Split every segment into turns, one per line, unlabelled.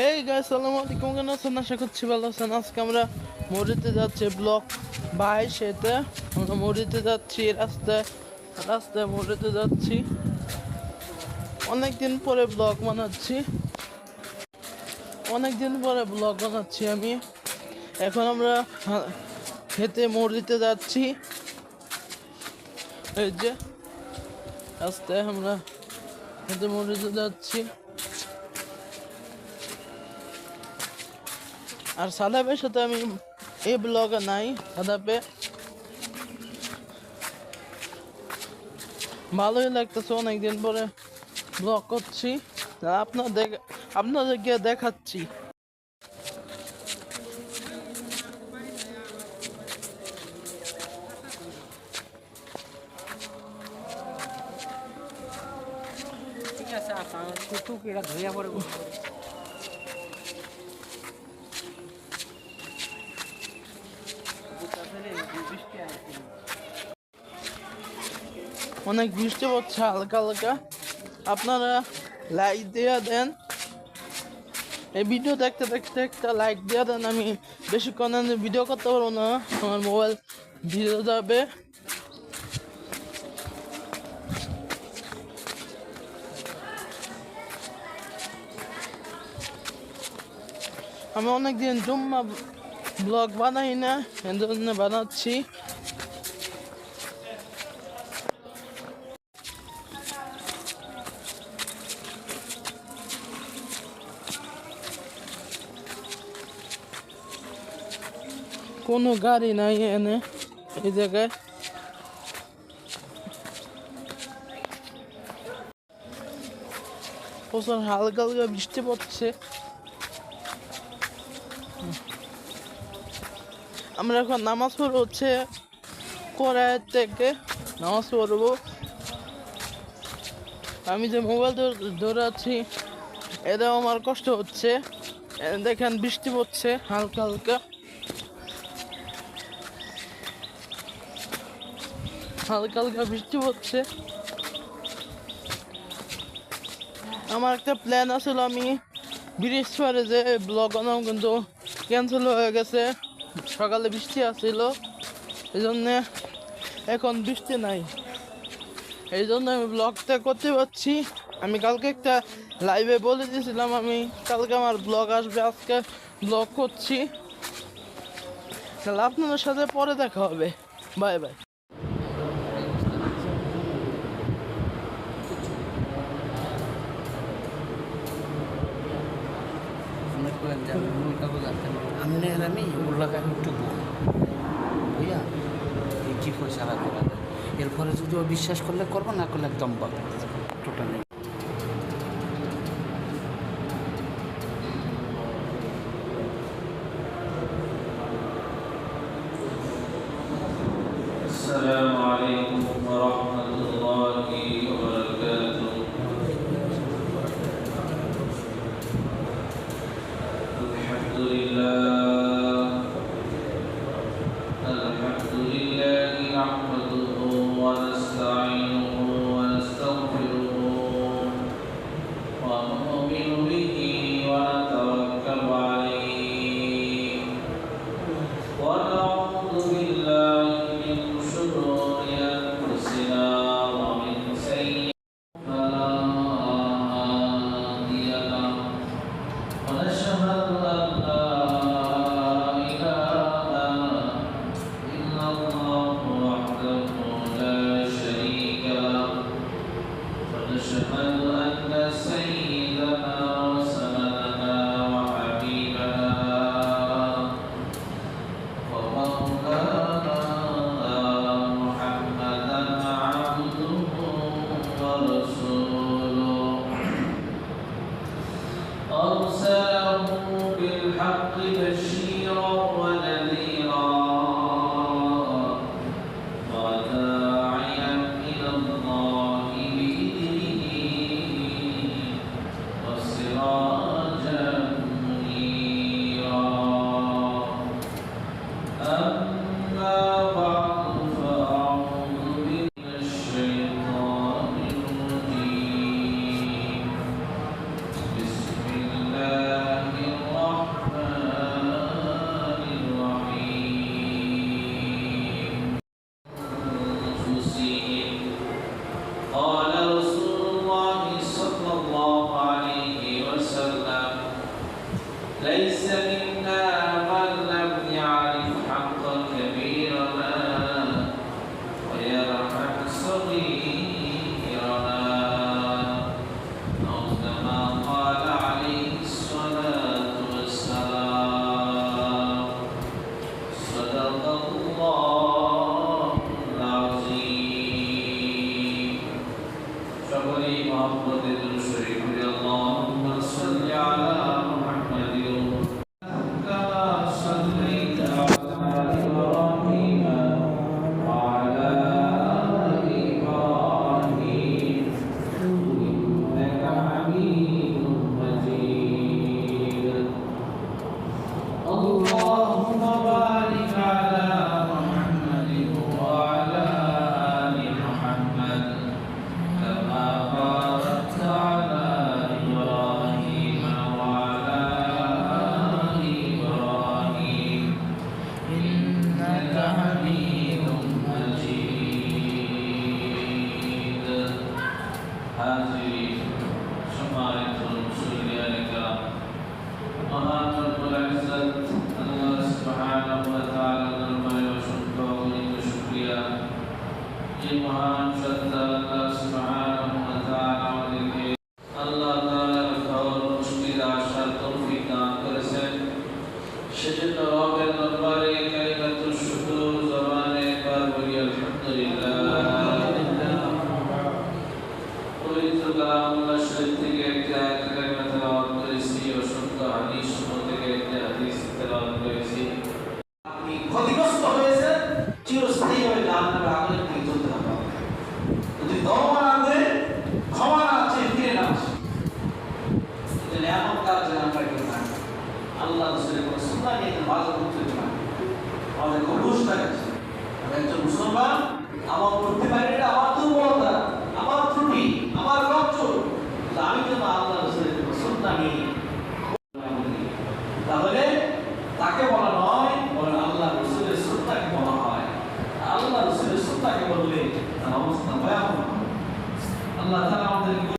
এই গাইস, আসসালামু আলাইকুম। কেমন আছেন? আশা করছি ভালো আছেন। আজকে আমরা মরিতে যাচ্ছি, ব্লক 22-এতে আমরা মরিতে যাচ্ছি। রাস্তায় রাস্তায় মরিতে যাচ্ছি। অনেকদিন পরে ব্লগ বানাচ্ছি আমি। এখন আমরা খেতে মরিতে যাচ্ছি। এই যে রাস্তায় আমরা খেতে মরিতে যাচ্ছি। আর সাদাপের সাথে আমি এই ব্লগে নাই। সাদাপে ভালোই লাগতেছে, অনেকদিন পরে ব্লগ করছি। আপনাদেরকে দেখাচ্ছি।
ঠিক আছে, টুকিটা ধুইয়া পড়ে
অনেক বৃষ্টি পড়ছে হালকা হালকা। আপনারা লাইক দেওয়া দেন, এই ভিডিও দেখতে দেখতে একটা লাইক দেওয়া দেন। আমি বেশিক্ষণ ভিডিও করতে পারবো না, আমার মোবাইল ভিডিও যাবে। আমি অনেকদিন জুম্মা ব্লগ বানাই না, এর জন্য বানাচ্ছি। কোনো গাড়ি নাই এনে এই জায়গায়। প্রচুর হালকা হালকা বৃষ্টি পড়ছে। আমরা এখন নামাজ পড়বো, হচ্ছে কোরআন থেকে নামাজ পড়বো। আমি যে মোবাইল ধরে আছি, এটাও আমার কষ্ট হচ্ছে। দেখেন বৃষ্টি পড়ছে হালকা হালকা হালকা হালকা বৃষ্টি পড়ছে। আমার একটা প্ল্যান আসলে আমি বৃহস্পতিবারে যে ব্লগ বানাবো, কিন্তু ক্যান্সেল হয়ে গেছে। সকালে বৃষ্টি আসছিল, এই জন্যে এখন বৃষ্টি নাই, এই জন্য আমি ব্লগটা করতে পারছি। আমি কালকে একটা লাইভে বলে দিয়েছিলাম আমি কালকে আমার ব্লগ আসবে, আজকে ব্লগ করছি। তাহলে আপনাদের সাথে পরে দেখা হবে। Bye bye.
আমি উল্লাকে একটু বুঝা এই কি পয়সা রাখা এরপরে যদি ও বিশ্বাস করলে করবো, না করলে একদম টোটালি।
السلام عليكم ورحمة الله وبركاته. الحمد لله نحمده ونستعينه ونستغفره ونؤمن به ونتوكل عليه ونعوذ بالله من شرور أنفسنا ومن سيئات فلا هادي له ونشهد أن لا إله إلا الله وحده لا شريك له ونشهد أن سيدنا وسندنا وحبيبنا ومولانا محمدا عبده ورسوله أرسله بالحق بشيرا ونذيرا وداعيا إلى الله بإذنه وسراجا منيرا. أما بعد فأعوذ بالله من الشيطان الرجيم. بسم الله সেজন্য রবের দরবারে কালিমাতুশ শুকর জবানে একবার বলি আলহামদুলিল্লাহ। পবিত্র কালামুল্লাহ শরীফ থেকে একটি আয়াত কারিমা তেলাওয়াত করেছি, অসংখ্য হাদিস থেকে একটি হাদিস তেলাওয়াত করেছি।
আপনি ক্ষতিগ্রস্ত হয়েছেন, চিরস্থায়ীভাবে জাহান্নামের আগুনে আপনি জ্বলতে হবে। যদি দমন আগুনে ক্ষমা না চেয়ে ফিরে না আসে, তাহলে এমন কাজ যেন আমরা কেউ না করি। আল্লাহ রাসূলের কোনো সুন্নাহ নিয়ে বাজার করতে না। আমাদের খুব বুঝ লাগাচ্ছে, আমি একজন মুসলমান, আমার করতে পারি এটা আমার দুর্বলতা, আমার ত্রুটি, আমার কমজোর। আমি যেন আল্লাহ রাসূলের কোনো সুন্নাহ নিয়ে তাহলে তাকে বলা নয়, বরং আল্লাহ রাসূলের সুন্নাহকে বলা হয়। আল্লাহ রাসূলের সুন্নাহকে বললে তার অবস্থা ভয়াবহ। আল্লাহ তাআলা আমাদেরকে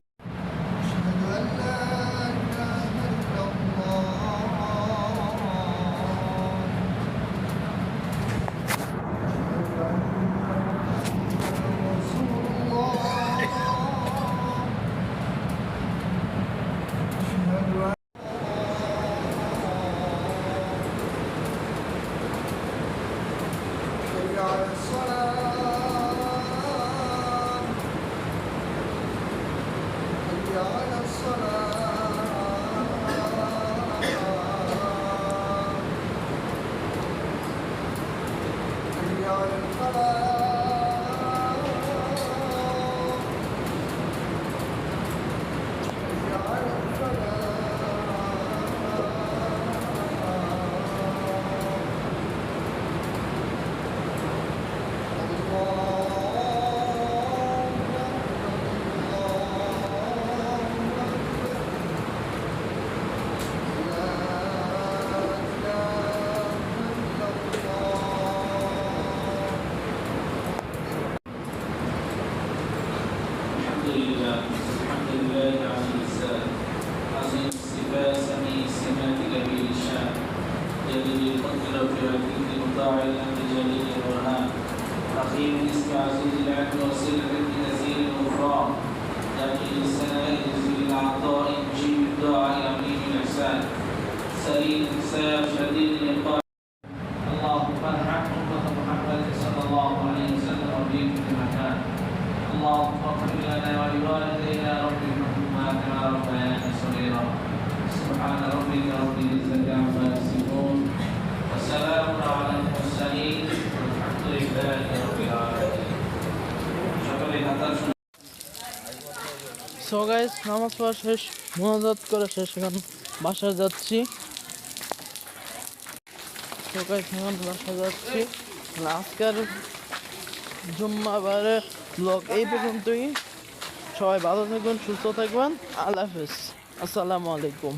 الحمد لله على الإحسان عظيم الصفات سميع السمات كبير الشان جليل القدر في الحكيم مطاع الأمر جليل البرهان رحيم الاسم عزيز العدل وسر الرد نزيل الغفران جميل الثناء جزيل العطاء مجيب الدعاء أمين الإحسان سليم الحساب شديد العقاب. اللهم ارحم أمة محمد صلى الله عليه وسلم وفي كل مكان. اللهم اغفر لنا ولوالدينا رب ارحمهما كما ربيانا صغيرا. سبحان ربك رب العزة عما يصفون وسلام على المرسلين والحمد لله رب العالمين.
সো গাইস, নামাজ পড়া শেষ, মোনাজাত করা শেষ, এখন বাসায় যাচ্ছি। সো গাইস, এখন বাসায় যাচ্ছি। আজকের জুম্মাবারে ব্লগ এই পর্যন্তই। সবাই ভালো থাকবেন, সুস্থ থাকবেন। আল্লাহ হাফেজ, আসসালামু আলাইকুম।